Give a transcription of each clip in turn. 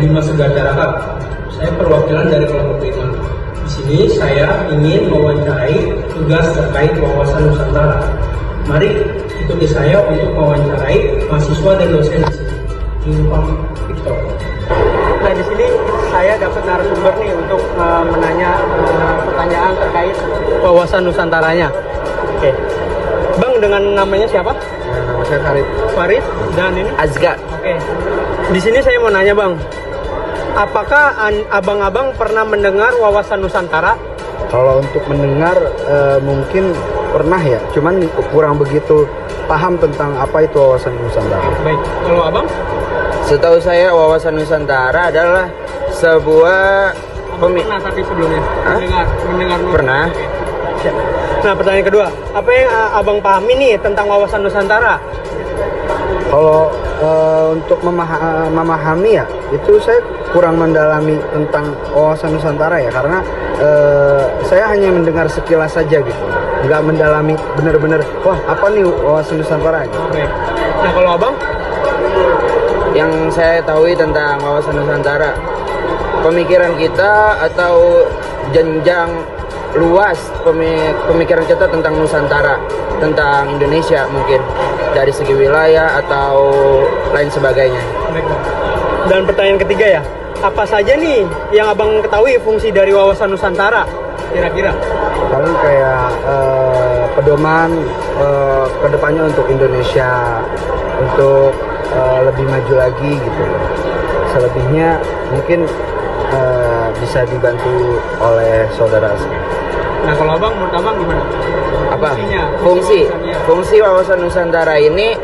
Bima Sejahtera Hub. Saya perwakilan dari kelompok 5. Di sini saya ingin mewawancarai tugas terkait wawasan Nusantara. Mari ikuti saya untuk mewawancarai mahasiswa dan dosen di sini. Jumpa Victor. Nah, di sini saya dapat narasumber nih untuk menanya pertanyaan terkait wawasan Nusantaranya. Oke. Bang, dengan namanya siapa? Nama saya Farid. Farid, dan ini? Azga. Oke. Di sini saya mau nanya, Bang. Apakah abang-abang pernah mendengar wawasan Nusantara? Kalau untuk mendengar mungkin pernah ya, cuman kurang begitu paham tentang apa itu wawasan Nusantara. Baik, kalau abang? Setahu saya wawasan Nusantara adalah sebuah Pernah tapi sebelumnya mendengar Pernah. Oke. Nah, pertanyaan kedua, apa yang abang pahami nih tentang wawasan Nusantara? Kalau untuk memahami ya, itu saya kurang mendalami tentang wawasan Nusantara ya, karena saya hanya mendengar sekilas saja gitu, nggak mendalami benar-benar, wah apa nih wawasan Nusantara gitu. Oke. Nah, kalau abang? Yang saya tahu tentang wawasan Nusantara, pemikiran kita atau jenjang luas pemikiran kita tentang Nusantara, tentang Indonesia mungkin dari segi wilayah atau lain sebagainya. Dan pertanyaan ketiga ya, apa saja nih yang abang ketahui fungsi dari wawasan Nusantara kira-kira? Paling kayak pedoman kedepannya untuk Indonesia, untuk lebih maju lagi gitu. Selebihnya mungkin bisa dibantu oleh saudara. Nah, kalau abang, menurut abang gimana? Apa? Fungsi wawasan Nusantara ini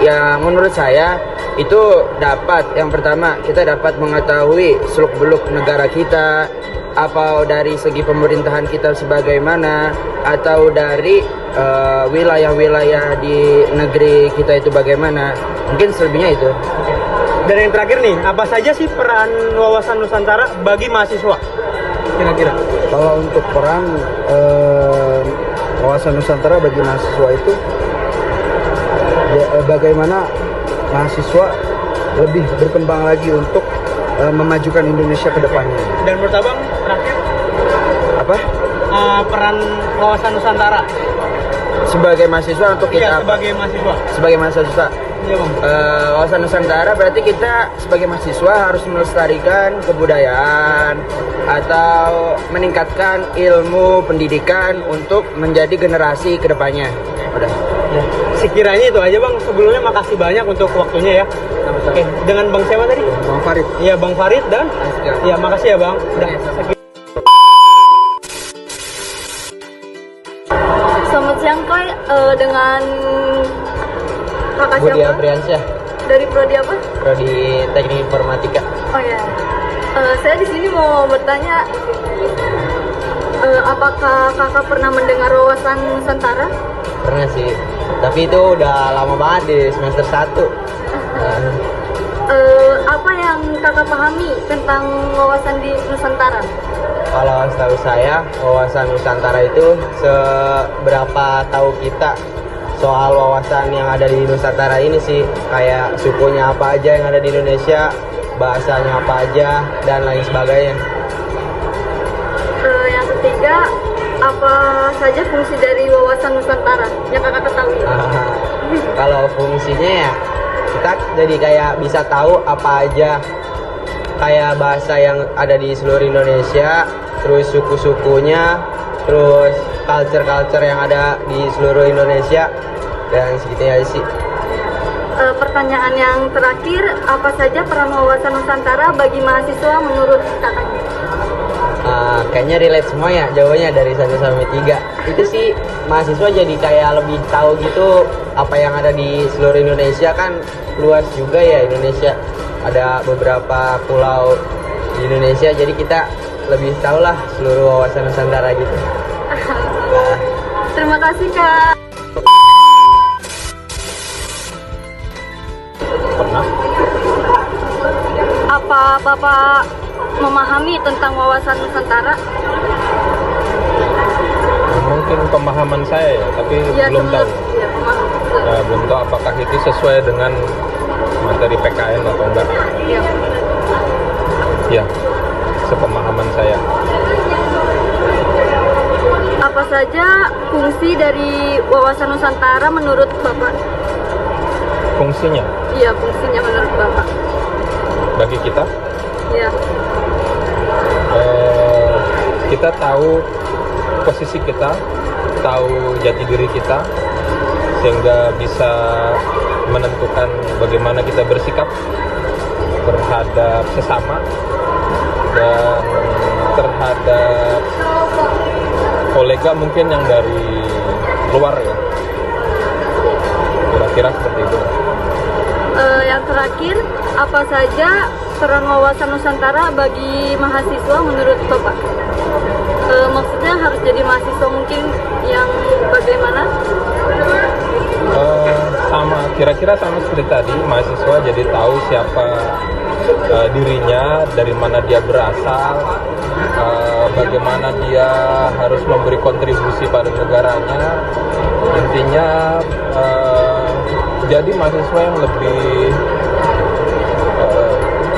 ya menurut saya itu dapat, yang pertama kita dapat mengetahui seluk-beluk negara kita, apa dari segi pemerintahan kita sebagaimana, atau dari wilayah-wilayah di negeri kita itu bagaimana. Mungkin selebihnya itu. Dan yang terakhir nih, apa saja sih peran wawasan Nusantara bagi mahasiswa kira-kira? Kalau untuk peran wawasan Nusantara bagi mahasiswa itu bagaimana mahasiswa lebih berkembang lagi untuk memajukan Indonesia ke depannya. Dan menurut abang terakhir apa? Peran wawasan Nusantara sebagai mahasiswa untuk kita. Iya, sebagai mahasiswa. Sebagai mahasiswa. Iya, Bang. Wawasan Nusantara berarti kita sebagai mahasiswa harus melestarikan kebudayaan atau meningkatkan ilmu pendidikan untuk menjadi generasi kedepannya. Udah. Ya. Sekiranya itu aja, Bang. Sebelumnya makasih banyak untuk waktunya ya. Oke, dengan Bang siapa tadi? Bang Farid. Iya, Bang Farid dan iya, makasih ya, Bang. Udah. Selamat siang, Koy. Dengan kakak Budi siapa? Apriansyah, Dari prodi apa? prodi Teknik Informatika. Oh ya. Saya di sini mau bertanya, apakah kakak pernah mendengar wawasan Nusantara? Pernah sih, tapi itu udah lama banget di semester 1. Apa yang kakak pahami tentang wawasan di Nusantara? Kalau setahu saya, wawasan Nusantara itu seberapa tahu kita soal wawasan yang ada di Nusantara ini sih, kayak sukunya apa aja yang ada di Indonesia, bahasanya apa aja, dan lain sebagainya. Yang ketiga, apa saja fungsi dari wawasan Nusantara yang kakak ketahui? Kalau fungsinya ya, kita jadi kayak bisa tahu apa aja, kayak bahasa yang ada di seluruh Indonesia, terus suku-sukunya, terus culture yang ada di seluruh Indonesia, dan segitunya aja sih. Pertanyaan yang terakhir, apa saja peran wawasan Nusantara bagi mahasiswa menurut kakaknya? Kayaknya relate semua ya jawabannya dari 1 sampai 3. Itu sih mahasiswa jadi kayak lebih tahu gitu apa yang ada di seluruh Indonesia, kan luas juga ya Indonesia. Ada beberapa pulau di Indonesia, jadi kita lebih tahu lah seluruh wawasan Nusantara gitu. Terima kasih, Kak. Pernah? Apa Bapak memahami tentang wawasan Nusantara? Mungkin pemahaman saya ya, tapi Ya, belum tahu. Ya, pemaham. Belum tahu apakah itu sesuai dengan materi PKN atau enggak. Ya. Ya, sepemahaman saya. Apa saja fungsi dari Wawasan Nusantara menurut Bapak? Fungsinya Iya, fungsinya menurut Bapak. bagi kita, Iya. kita tahu posisi kita, tahu jati diri kita, sehingga bisa menentukan bagaimana kita bersikap terhadap sesama dan terhadap kolega mungkin yang dari luar ya. Kira-kira seperti itu. Yang terakhir, apa saja peran Wawasan Nusantara bagi mahasiswa menurut Bapak? Maksudnya harus jadi mahasiswa mungkin yang bagaimana? Kira-kira sama seperti tadi, mahasiswa jadi tahu siapa dirinya, dari mana dia berasal, bagaimana dia harus memberi kontribusi pada negaranya. Intinya jadi mahasiswa yang lebih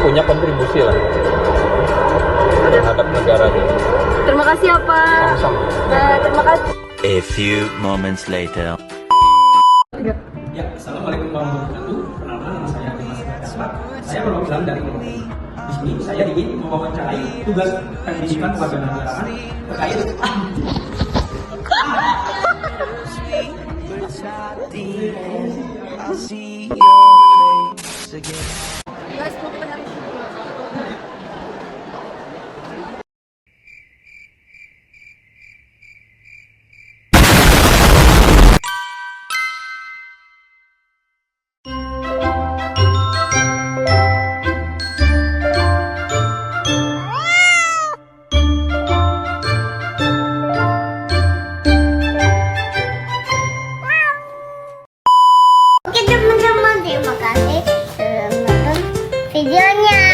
punya kontribusi lah terhadap negaranya. Terima kasih ya Pak. Sama-sama. Terima kasih. A few moments later. Ya, assalamualaikum warahmatullahi wabarakatuh. Perkenalkan, nama saya Dimas Dasar. Saya perwakilan dari kelompok ini. Di sini saya ingin mewawancarai tugas pendidikan kewarganegaraan terkait Oke teman-teman, terima kasih sudah menonton videonya.